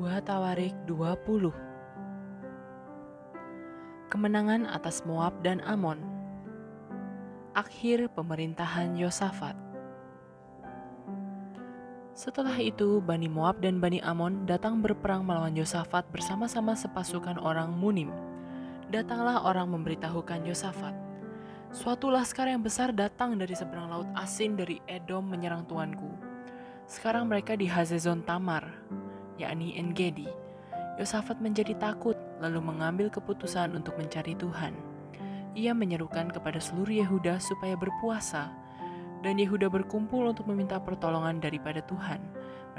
2 Tawarik 20. Kemenangan atas Moab dan Amon. Akhir pemerintahan Yosafat. Setelah itu, Bani Moab dan Bani Amon datang berperang melawan Yosafat bersama-sama sepasukan orang Munim. Datanglah orang memberitahukan Yosafat, "Suatu laskar yang besar datang dari seberang laut Asin dari Edom menyerang tuanku. Sekarang mereka di Hazezon Tamar, yakni En-Gedi." Yosafat menjadi takut, lalu mengambil keputusan untuk mencari Tuhan. Ia menyerukan kepada seluruh Yehuda supaya berpuasa, dan Yehuda berkumpul untuk meminta pertolongan daripada Tuhan.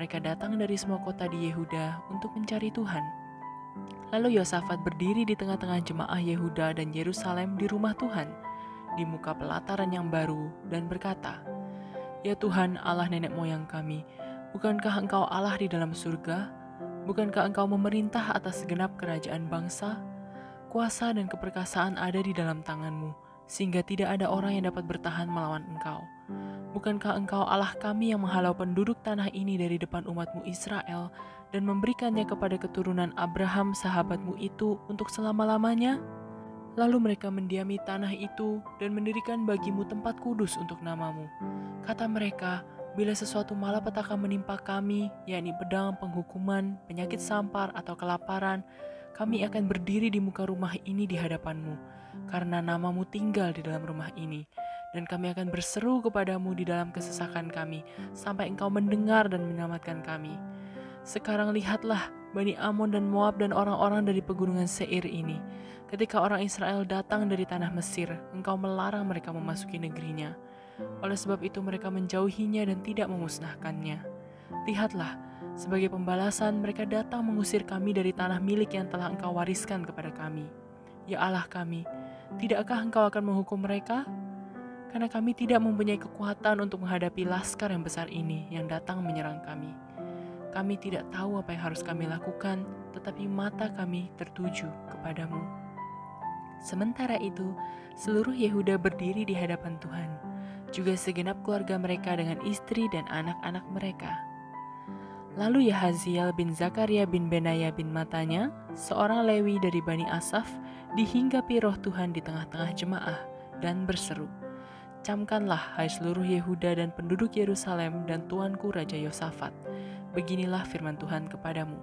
Mereka datang dari semua kota di Yehuda untuk mencari Tuhan. Lalu Yosafat berdiri di tengah-tengah jemaah Yehuda dan Yerusalem di rumah Tuhan, di muka pelataran yang baru, dan berkata, "Ya Tuhan, Allah nenek moyang kami, bukankah Engkau Allah di dalam surga? Bukankah Engkau memerintah atas segenap kerajaan bangsa? Kuasa dan keperkasaan ada di dalam tangan-Mu, sehingga tidak ada orang yang dapat bertahan melawan Engkau. Bukankah Engkau Allah kami yang menghalau penduduk tanah ini dari depan umat-Mu Israel dan memberikannya kepada keturunan Abraham sahabat-Mu itu untuk selama-lamanya?" Lalu mereka mendiami tanah itu dan mendirikan bagi-Mu tempat kudus untuk nama-Mu. Kata mereka, "Bila sesuatu malapetaka menimpa kami, yakni pedang, penghukuman, penyakit sampar, atau kelaparan, kami akan berdiri di muka rumah ini di hadapan-Mu, karena nama-Mu tinggal di dalam rumah ini. Dan kami akan berseru kepadamu di dalam kesesakan kami, sampai Engkau mendengar dan menyelamatkan kami. Sekarang lihatlah, Bani Amon dan Moab dan orang-orang dari pegunungan Seir ini. Ketika orang Israel datang dari tanah Mesir, Engkau melarang mereka memasuki negerinya. Oleh sebab itu mereka menjauhinya dan tidak memusnahkannya. Lihatlah, sebagai pembalasan mereka datang mengusir kami dari tanah milik yang telah Engkau wariskan kepada kami. Ya Allah kami, tidakkah Engkau akan menghukum mereka? Karena kami tidak mempunyai kekuatan untuk menghadapi laskar yang besar ini yang datang menyerang kami. Kami tidak tahu apa yang harus kami lakukan, tetapi mata kami tertuju kepadamu." Sementara itu, seluruh Yehuda berdiri di hadapan Tuhan, juga segenap keluarga mereka dengan istri dan anak-anak mereka. Lalu Yahaziel bin Zakaria bin Benaya bin Matanya, seorang Lewi dari Bani Asaf, dihinggapi roh Tuhan di tengah-tengah jemaah dan berseru, "Camkanlah, hai seluruh Yehuda dan penduduk Yerusalem dan tuanku Raja Yosafat. Beginilah firman Tuhan kepadamu.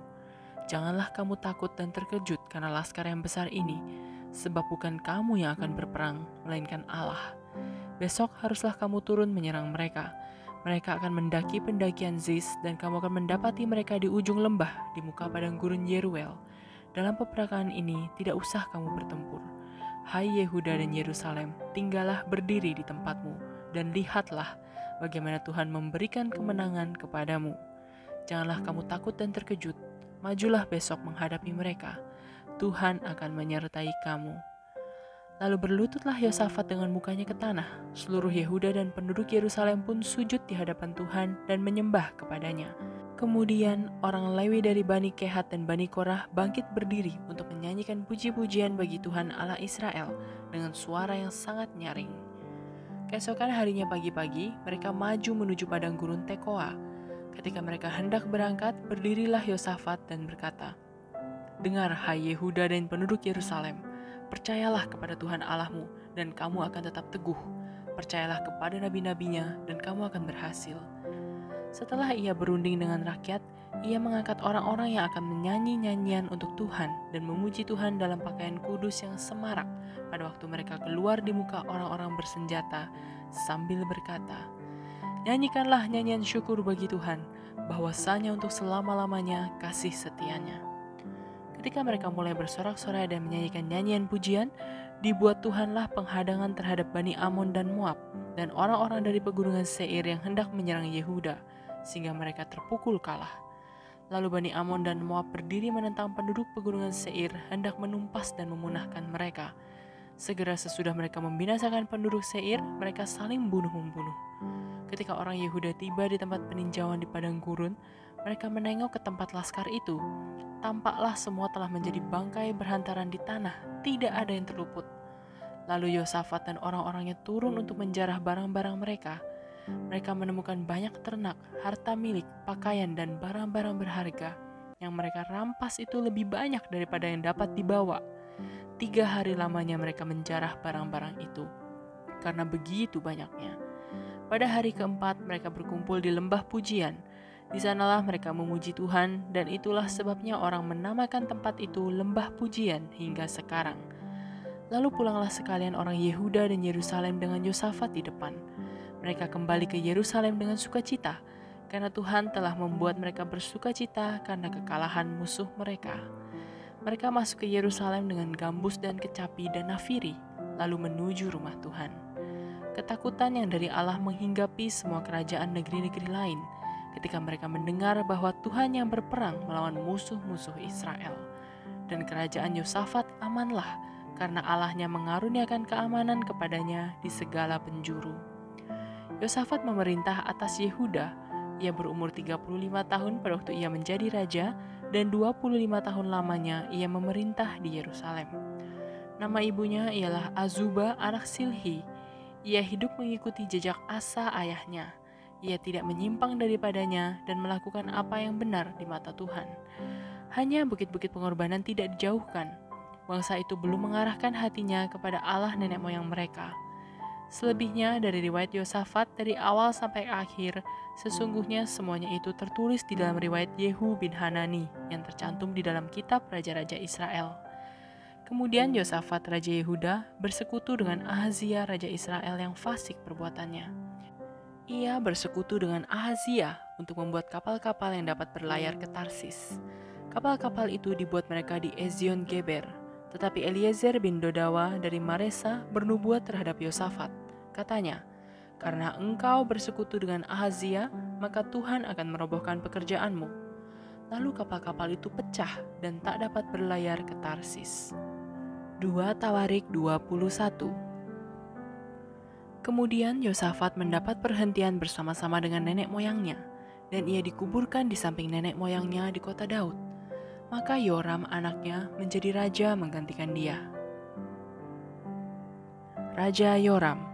Janganlah kamu takut dan terkejut karena laskar yang besar ini, sebab bukan kamu yang akan berperang, melainkan Allah. Besok haruslah kamu turun menyerang mereka. Mereka akan mendaki pendakian Ziz, dan kamu akan mendapati mereka di ujung lembah di muka padang gurun Yeruel. Dalam peperangan ini tidak usah kamu bertempur. Hai Yehuda dan Yerusalem, tinggallah berdiri di tempatmu, dan lihatlah bagaimana Tuhan memberikan kemenangan kepadamu. Janganlah kamu takut dan terkejut, majulah besok menghadapi mereka. Tuhan akan menyertai kamu." Lalu berlututlah Yosafat dengan mukanya ke tanah. Seluruh Yehuda dan penduduk Yerusalem pun sujud di hadapan Tuhan dan menyembah kepadanya. Kemudian orang Lewi dari Bani Kehat dan Bani Korah bangkit berdiri untuk menyanyikan puji-pujian bagi Tuhan Allah Israel dengan suara yang sangat nyaring. Keesokan harinya pagi-pagi, mereka maju menuju padang gurun Tekoa. Ketika mereka hendak berangkat, berdirilah Yosafat dan berkata, "Dengar, hai Yehuda dan penduduk Yerusalem, percayalah kepada Tuhan Allahmu, dan kamu akan tetap teguh. Percayalah kepada nabi-nabinya, dan kamu akan berhasil." Setelah ia berunding dengan rakyat, ia mengangkat orang-orang yang akan menyanyi nyanyian untuk Tuhan dan memuji Tuhan dalam pakaian kudus yang semarak pada waktu mereka keluar di muka orang-orang bersenjata sambil berkata, "Nyanyikanlah nyanyian syukur bagi Tuhan, bahwasanya untuk selama-lamanya kasih setianya." Ketika mereka mulai bersorak-sorai dan menyanyikan nyanyian pujian, dibuat Tuhanlah penghadangan terhadap Bani Amon dan Moab, dan orang-orang dari pegunungan Seir yang hendak menyerang Yehuda, sehingga mereka terpukul kalah. Lalu Bani Amon dan Moab berdiri menentang penduduk pegunungan Seir, hendak menumpas dan memunahkan mereka. Segera sesudah mereka membinasakan penduduk Seir, mereka saling bunuh-membunuh. Ketika orang Yehuda tiba di tempat peninjauan di padang gurun, mereka menengok ke tempat laskar itu. Tampaklah semua telah menjadi bangkai berhantaran di tanah, tidak ada yang terluput. Lalu Yosafat dan orang-orangnya turun untuk menjarah barang-barang mereka. Mereka menemukan banyak ternak, harta milik, pakaian, dan barang-barang berharga yang mereka rampas itu lebih banyak daripada yang dapat dibawa. 3 hari lamanya mereka menjarah barang-barang itu, karena begitu banyaknya. Pada hari keempat mereka berkumpul di lembah pujian. Di sanalah mereka memuji Tuhan, dan itulah sebabnya orang menamakan tempat itu lembah pujian hingga sekarang. Lalu pulanglah sekalian orang Yehuda dan Yerusalem dengan Yosafat di depan. Mereka kembali ke Yerusalem dengan sukacita, karena Tuhan telah membuat mereka bersukacita karena kekalahan musuh mereka. Mereka masuk ke Yerusalem dengan gambus dan kecapi dan nafiri, lalu menuju rumah Tuhan. Ketakutan yang dari Allah menghinggapi semua kerajaan negeri-negeri lain ketika mereka mendengar bahwa Tuhan yang berperang melawan musuh-musuh Israel. Dan kerajaan Yosafat amanlah, karena Allahnya mengaruniakan keamanan kepadanya di segala penjuru. Yosafat memerintah atas Yehuda. Ia berumur 35 tahun pada waktu ia menjadi raja, dan 25 tahun lamanya ia memerintah di Yerusalem. Nama ibunya ialah Azuba anak Silhi. Ia hidup mengikuti jejak Asa ayahnya. Ia tidak menyimpang daripadanya dan melakukan apa yang benar di mata Tuhan. Hanya bukit-bukit pengorbanan tidak dijauhkan. Bangsa itu belum mengarahkan hatinya kepada Allah nenek moyang mereka. Selebihnya dari riwayat Yosafat dari awal sampai akhir, sesungguhnya semuanya itu tertulis di dalam riwayat Yehu bin Hanani yang tercantum di dalam kitab Raja-Raja Israel. Kemudian Yosafat Raja Yehuda bersekutu dengan Ahazia Raja Israel yang fasik perbuatannya. Ia bersekutu dengan Ahazia untuk membuat kapal-kapal yang dapat berlayar ke Tarsis. Kapal-kapal itu dibuat mereka di Ezion Geber, tetapi Eliezer bin Dodawa dari Maresa bernubuat terhadap Yosafat. Katanya, "Karena engkau bersekutu dengan Ahazia, maka Tuhan akan merobohkan pekerjaanmu." Lalu kapal-kapal itu pecah dan tak dapat berlayar ke Tarsis. 2 Tawarik 21. Kemudian Yosafat mendapat perhentian bersama-sama dengan nenek moyangnya, dan ia dikuburkan di samping nenek moyangnya di kota Daud. Maka Yoram anaknya menjadi raja menggantikan dia. Raja Yoram.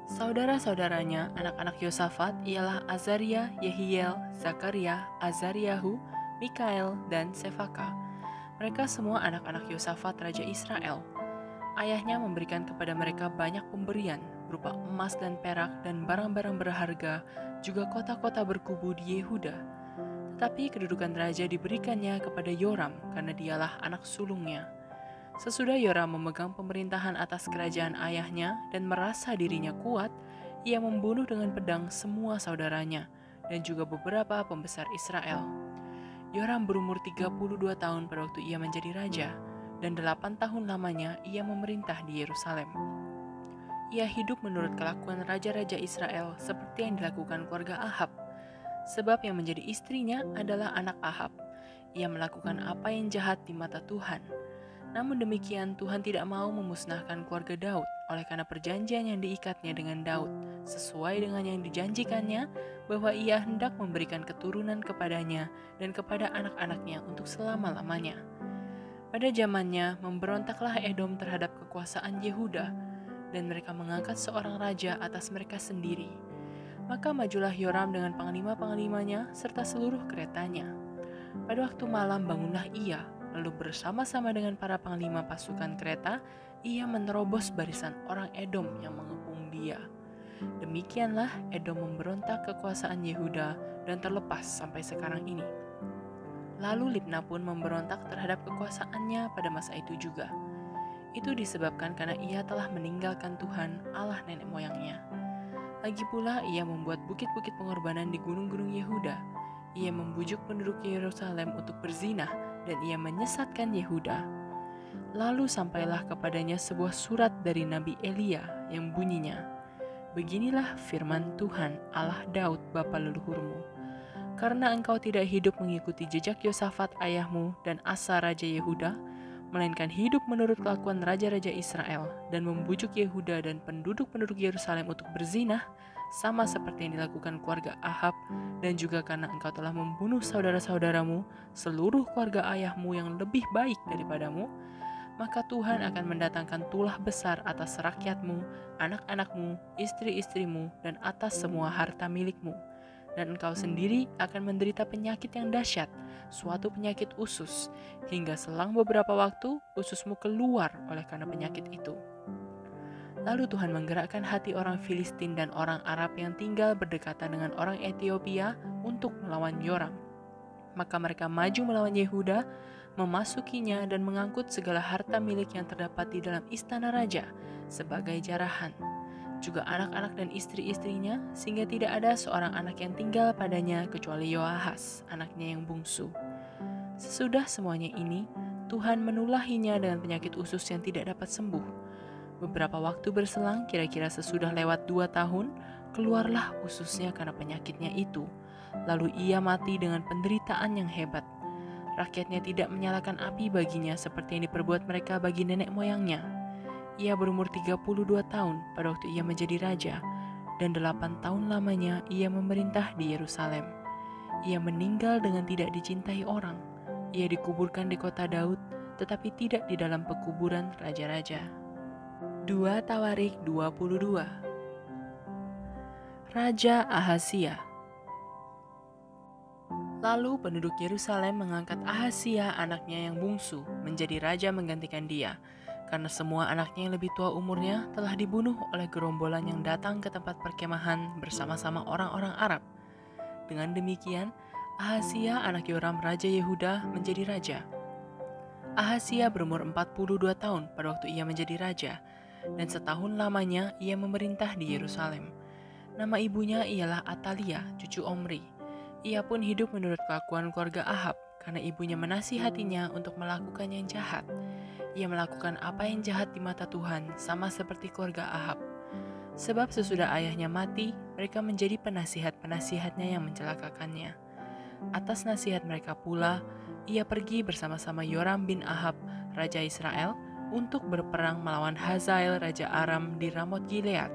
Saudara-saudaranya, anak-anak Yosafat ialah Azaria, Yehiel, Zakaria, Azariahu, Mikael, dan Sefaka. Mereka semua anak-anak Yosafat Raja Israel. Ayahnya memberikan kepada mereka banyak pemberian berupa emas dan perak dan barang-barang berharga, juga kota-kota berkubu di Yehuda. Tetapi kedudukan raja diberikannya kepada Yoram karena dialah anak sulungnya. Sesudah Yoram memegang pemerintahan atas kerajaan ayahnya dan merasa dirinya kuat, ia membunuh dengan pedang semua saudaranya dan juga beberapa pembesar Israel. Yoram berumur 32 tahun pada waktu ia menjadi raja, dan 8 tahun lamanya ia memerintah di Yerusalem. Ia hidup menurut kelakuan raja-raja Israel seperti yang dilakukan keluarga Ahab, sebab yang menjadi istrinya adalah anak Ahab. Ia melakukan apa yang jahat di mata Tuhan. Namun demikian Tuhan tidak mau memusnahkan keluarga Daud oleh karena perjanjian yang diikatnya dengan Daud, sesuai dengan yang dijanjikannya bahwa ia hendak memberikan keturunan kepadanya dan kepada anak-anaknya untuk selama-lamanya. Pada zamannya, memberontaklah Edom terhadap kekuasaan Yehuda, dan mereka mengangkat seorang raja atas mereka sendiri. Maka majulah Yoram dengan panglima-panglimanya serta seluruh keretanya. Pada waktu malam bangunlah ia, lalu bersama-sama dengan para panglima pasukan kereta, ia menerobos barisan orang Edom yang mengepung dia. Demikianlah Edom memberontak kekuasaan Yehuda dan terlepas sampai sekarang ini. Lalu Libna pun memberontak terhadap kekuasaannya pada masa itu juga. Itu disebabkan karena ia telah meninggalkan Tuhan Allah nenek moyangnya. Lagi pula ia membuat bukit-bukit pengorbanan di gunung-gunung Yehuda. Ia membujuk penduduk Yerusalem untuk berzinah dan ia menyesatkan Yehuda. Lalu sampailah kepadanya sebuah surat dari Nabi Elia yang bunyinya, "Beginilah firman Tuhan Allah Daud bapa leluhurmu. Karena engkau tidak hidup mengikuti jejak Yosafat ayahmu dan Asa Raja Yehuda, melainkan hidup menurut kelakuan raja-raja Israel dan membujuk Yehuda dan penduduk-penduduk Yerusalem untuk berzinah, sama seperti yang dilakukan keluarga Ahab, dan juga karena engkau telah membunuh saudara-saudaramu, seluruh keluarga ayahmu yang lebih baik daripadamu, maka Tuhan akan mendatangkan tulah besar atas rakyatmu, anak-anakmu, istri-istrimu, dan atas semua harta milikmu. dan engkau sendiri akan menderita penyakit yang dahsyat, suatu penyakit usus, hingga selang beberapa waktu ususmu keluar oleh karena penyakit itu." Lalu Tuhan menggerakkan hati orang Filistin dan orang Arab yang tinggal berdekatan dengan orang Ethiopia untuk melawan Yoram. Maka mereka maju melawan Yehuda, memasukinya dan mengangkut segala harta milik yang terdapat di dalam istana raja sebagai jarahan, juga anak-anak dan istri-istrinya, sehingga tidak ada seorang anak yang tinggal padanya kecuali Yoahas, anaknya yang bungsu. Sesudah semuanya ini, Tuhan menulahinya dengan penyakit usus yang tidak dapat sembuh. Beberapa waktu berselang, kira-kira sesudah lewat 2 tahun, keluarlah ususnya karena penyakitnya itu. Lalu ia mati dengan penderitaan yang hebat. Rakyatnya tidak menyalakan api baginya seperti yang diperbuat mereka bagi nenek moyangnya. Ia berumur 32 tahun pada waktu ia menjadi raja, dan 8 tahun lamanya ia memerintah di Yerusalem. Ia meninggal dengan tidak dicintai orang. Ia dikuburkan di kota Daud, tetapi tidak di dalam pekuburan raja-raja. 2 Tawarik 22. Raja Ahazia. Lalu penduduk Yerusalem mengangkat Ahazia anaknya yang bungsu menjadi raja menggantikan dia, karena semua anaknya yang lebih tua umurnya telah dibunuh oleh gerombolan yang datang ke tempat perkemahan bersama-sama orang-orang Arab. Dengan demikian, Ahazia anak Yoram raja Yehuda menjadi raja. Ahazia berumur 42 tahun pada waktu ia menjadi raja, dan setahun lamanya ia memerintah di Yerusalem. Nama ibunya ialah Atalia, cucu Omri. Ia pun hidup menurut kelakuan keluarga Ahab, karena ibunya menasihatinya untuk melakukan yang jahat. Ia melakukan apa yang jahat di mata Tuhan, sama seperti keluarga Ahab. Sebab sesudah ayahnya mati, mereka menjadi penasihat-penasihatnya yang mencelakakannya. Atas nasihat mereka pula, ia pergi bersama-sama Yoram bin Ahab, raja Israel, untuk berperang melawan Hazael, raja Aram di Ramot Gilead.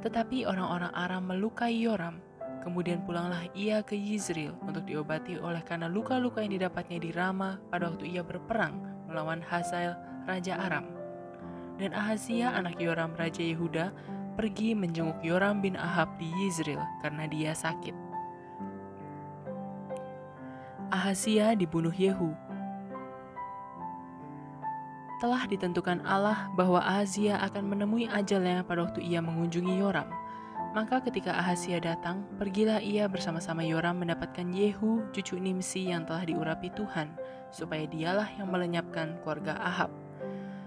Tetapi orang-orang Aram melukai Yoram. Kemudian pulanglah ia ke Yizril untuk diobati oleh karena luka-luka yang didapatnya di Rama pada waktu ia berperang melawan Hazael, raja Aram. Dan Ahazia anak Yoram raja Yehuda pergi menjenguk Yoram bin Ahab di Yizril karena dia sakit. Ahazia dibunuh Yehu. Telah ditentukan Allah bahwa Ahazia akan menemui ajalnya pada waktu ia mengunjungi Yoram. Maka ketika Ahazia datang, pergilah ia bersama-sama Yoram mendapatkan Yehu, cucu Nimsi yang telah diurapi Tuhan, supaya dialah yang melenyapkan keluarga Ahab.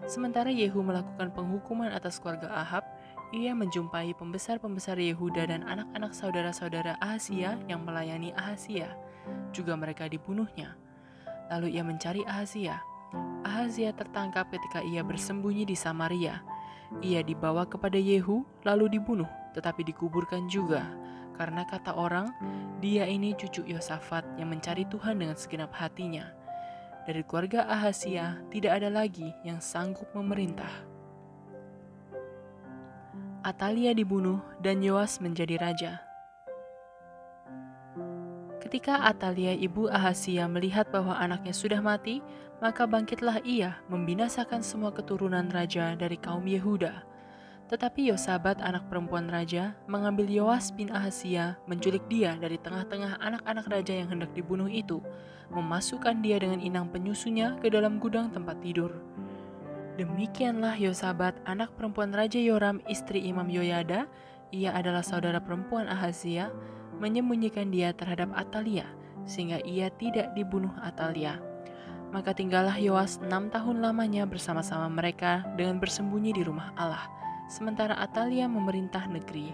Sementara Yehu melakukan penghukuman atas keluarga Ahab, ia menjumpai pembesar-pembesar Yehuda dan anak-anak saudara-saudara Ahazia yang melayani Ahazia. Juga mereka dibunuhnya. Lalu ia mencari Ahazia. Ahazia tertangkap ketika ia bersembunyi di Samaria. Ia dibawa kepada Yehu, lalu dibunuh, tetapi dikuburkan juga, karena kata orang, dia ini cucu Yosafat yang mencari Tuhan dengan segenap hatinya. Dari keluarga Ahazia tidak ada lagi yang sanggup memerintah. Atalia dibunuh dan Yoas menjadi raja. Ketika Atalia ibu Ahazia melihat bahwa anaknya sudah mati, maka bangkitlah ia membinasakan semua keturunan raja dari kaum Yehuda. Tetapi Yosabat anak perempuan raja mengambil Yoas bin Ahazia, menculik dia dari tengah-tengah anak-anak raja yang hendak dibunuh itu, memasukkan dia dengan inang penyusunya ke dalam gudang tempat tidur. Demikianlah Yosabat anak perempuan raja Yoram istri Imam Yoyada, ia adalah saudara perempuan Ahazia, menyembunyikan dia terhadap Atalia, sehingga ia tidak dibunuh Atalia. Maka tinggallah Yoas 6 tahun lamanya bersama-sama mereka dengan bersembunyi di rumah Allah, sementara Atalia memerintah negeri.